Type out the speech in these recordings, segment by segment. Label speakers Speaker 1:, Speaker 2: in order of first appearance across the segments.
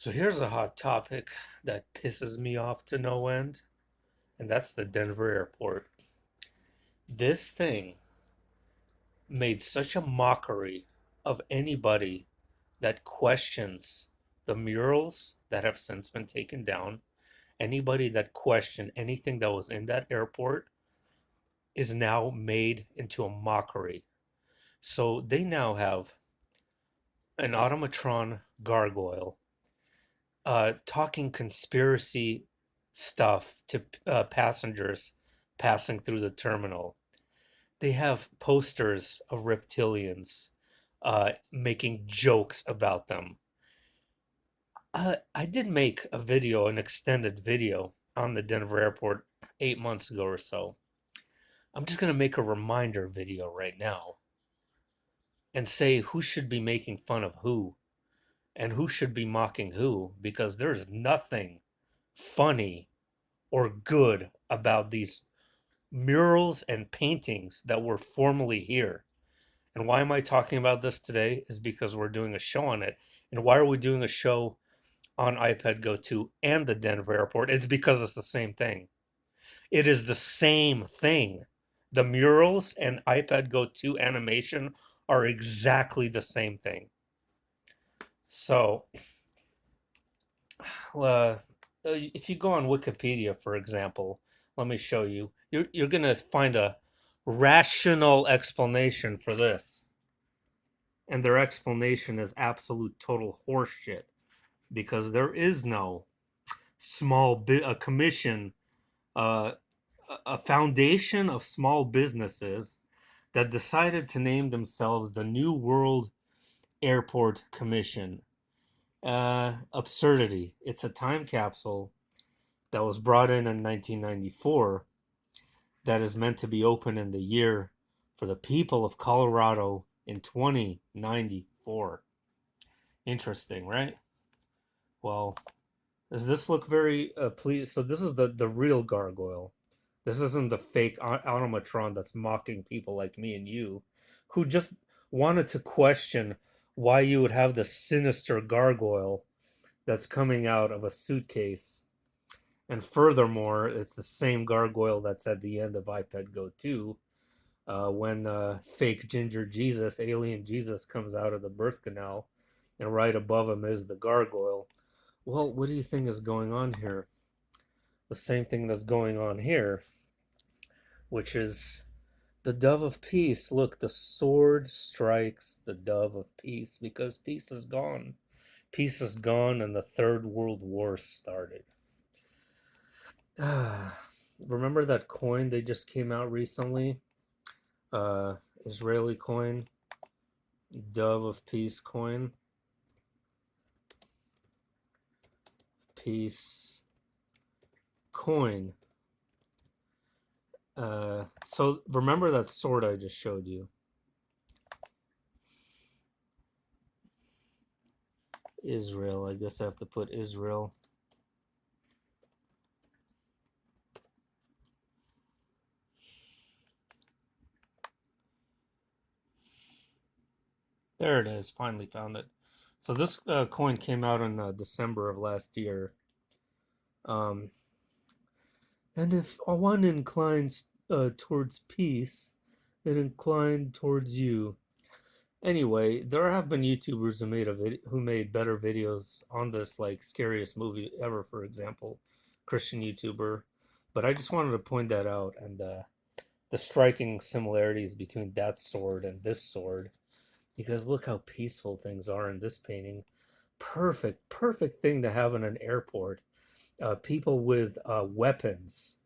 Speaker 1: So here's a hot topic that pisses me off to no end, and that's the Denver airport. This thing made such a mockery of anybody that questions the murals that have since been taken down. Anybody that questioned anything that was in that airport is now made into a mockery. So they now have an automatron gargoyle talking conspiracy stuff to passengers passing through the terminal. They have posters of reptilians making jokes about them. I did make a video, an extended video on the Denver airport 8 months ago or so. I'm just going to make a reminder video right now and say who should be making fun of who and who should be mocking who because there's nothing funny or good about these murals and paintings that were formerly here. And why am I talking about this today? Is because we're doing a show on it. And why are we doing a show on iPad Go 2 and the Denver airport? It's because it's the same thing. It is the same thing. The murals and iPad Go 2 animation are exactly the same thing. So, uh, if you go on Wikipedia, for example, let me show you. You're going to find a rational explanation for this. And their explanation is absolute total horseshit because there is no small bit a commission, uh, a foundation of small businesses that decided to name themselves the New World Airport Commission. Absurdity. It's a time capsule that was brought in 1994 that is meant to be open in the year for the people of Colorado in 2094. Interesting, right? Well, does this look very please? So this is the real gargoyle. This isn't the fake automatron that's mocking people like me and you, who just wanted to question why you would have the sinister gargoyle that's coming out of a suitcase. And furthermore, it's the same gargoyle that's at the end of iPad Go 2 when fake Ginger Jesus, alien Jesus, comes out of the birth canal, and right above him is the gargoyle. Well, what do you think is going on here? The same thing that's going on here, which is the dove of peace. Look, the sword strikes the dove of peace because peace is gone. Peace is gone, and the Third World War started. Remember that coin they just came out recently? Uh, Israeli coin, Dove of Peace coin. Peace coin. So remember that sword I just showed you. Israel. I guess I have to put Israel. There it is. Finally found it. So this coin came out in December of last year. Um, and if one inclines towards peace, it inclined towards you. Anyway, there have been YouTubers who made better videos on this, like scariest movie ever, for example, Christian YouTuber. But I just wanted to point that out and the striking similarities between that sword and this sword, because look how peaceful things are in this painting. Perfect, perfect thing to have in an airport. People with weapons.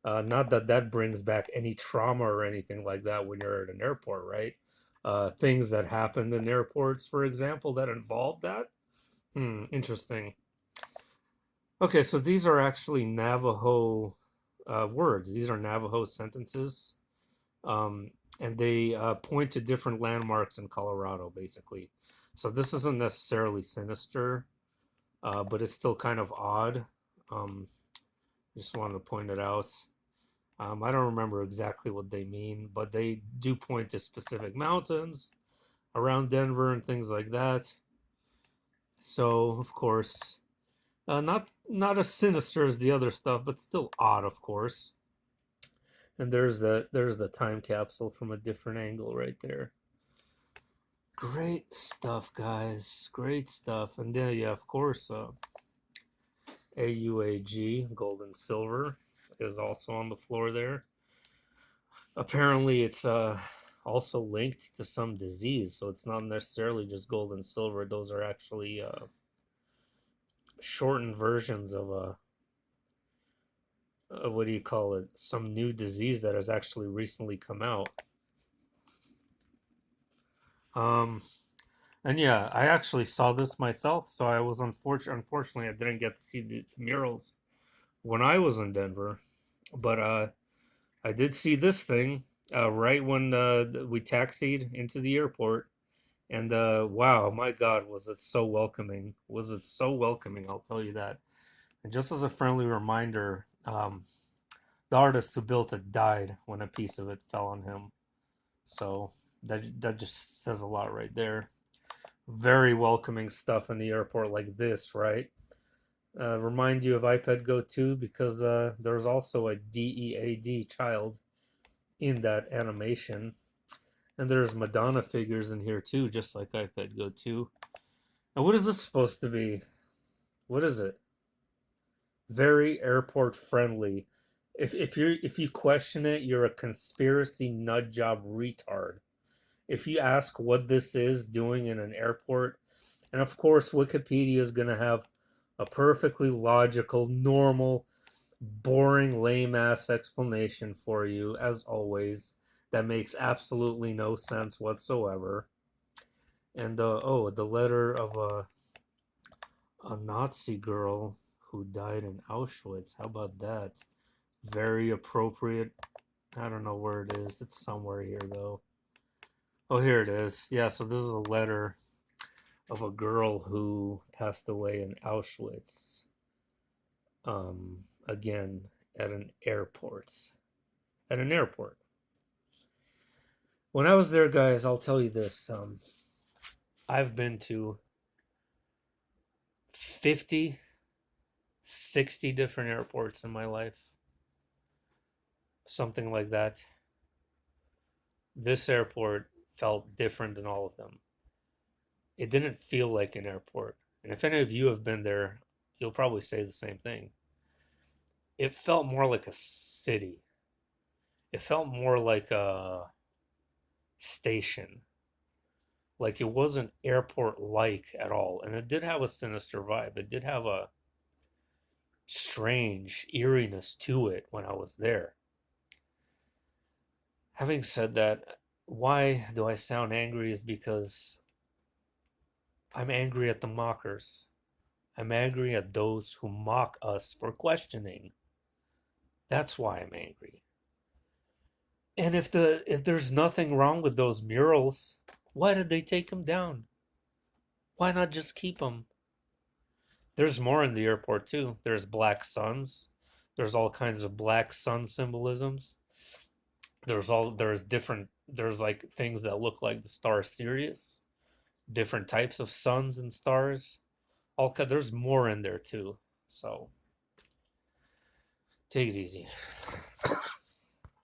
Speaker 1: Not that that brings back any trauma or anything like that when you're at an airport, right? Things that happened in airports, for example, that involve that. Interesting. Okay, so these are actually Navajo words. These are Navajo sentences, um, and they point to different landmarks in Colorado, basically. So this isn't necessarily sinister, but it's still kind of odd. Um, just wanted to point it out. I don't remember exactly what they mean, but they do point to specific mountains around Denver and things like that. So, of course, Not as sinister as the other stuff, but still odd, of course. And there's the time capsule from a different angle right there. Great stuff, guys. Great stuff. And then yeah, of course, AUAG, gold and silver, is also on the floor there. Apparently, it's also linked to some disease, so it's not necessarily just gold and silver. Those are actually shortened versions of a what do you call it? Some new disease that has actually recently come out. Um, and yeah, I actually saw this myself, so I was unfortunately I didn't get to see the murals when I was in Denver, but I did see this thing right when we taxied into the airport. And wow, my God, was it so welcoming? Was it so welcoming? I'll tell you that. And just as a friendly reminder, the artist who built it died when a piece of it fell on him. So that just says a lot right there. Very welcoming stuff in the airport like this, right? Remind you of iPad Go 2 because there's also a DEAD child in that animation. And there's Madonna figures in here too, just like iPad Go 2. And what is this supposed to be? What is it? Very airport friendly. If you question it, you're a conspiracy nut job retard. If you ask what this is doing in an airport, and of course Wikipedia is gonna have a perfectly logical, normal, boring, lame ass explanation for you, as always, that makes absolutely no sense whatsoever. And oh, the letter of a Nazi girl who died in Auschwitz. How about that? Very appropriate. I don't know where it is. It's somewhere here though. Oh, here it is. Yeah, so this is a letter of a girl who passed away in Auschwitz. Again, at an airport. At an airport. When I was there, guys, I'll tell you this. I've been to 50, 60 different airports in my life. Something like that. This airport felt different than all of them. It didn't feel like an airport. And if any of you have been there, you'll probably say the same thing. It felt more like a city. It felt more like a station. Like it wasn't airport like at all. And it did have a sinister vibe. It did have a strange eeriness to it when I was there. Having said that, why do I sound angry is because I'm angry at the mockers. I'm angry at those who mock us for questioning. That's why I'm angry. And if there's nothing wrong with those murals, why did they take them down? Why not just keep them? There's more in the airport too. There's black suns. There's all kinds of black sun symbolisms. There's like things that look like the star Sirius, different types of suns and stars. There's more in there too. So take it easy.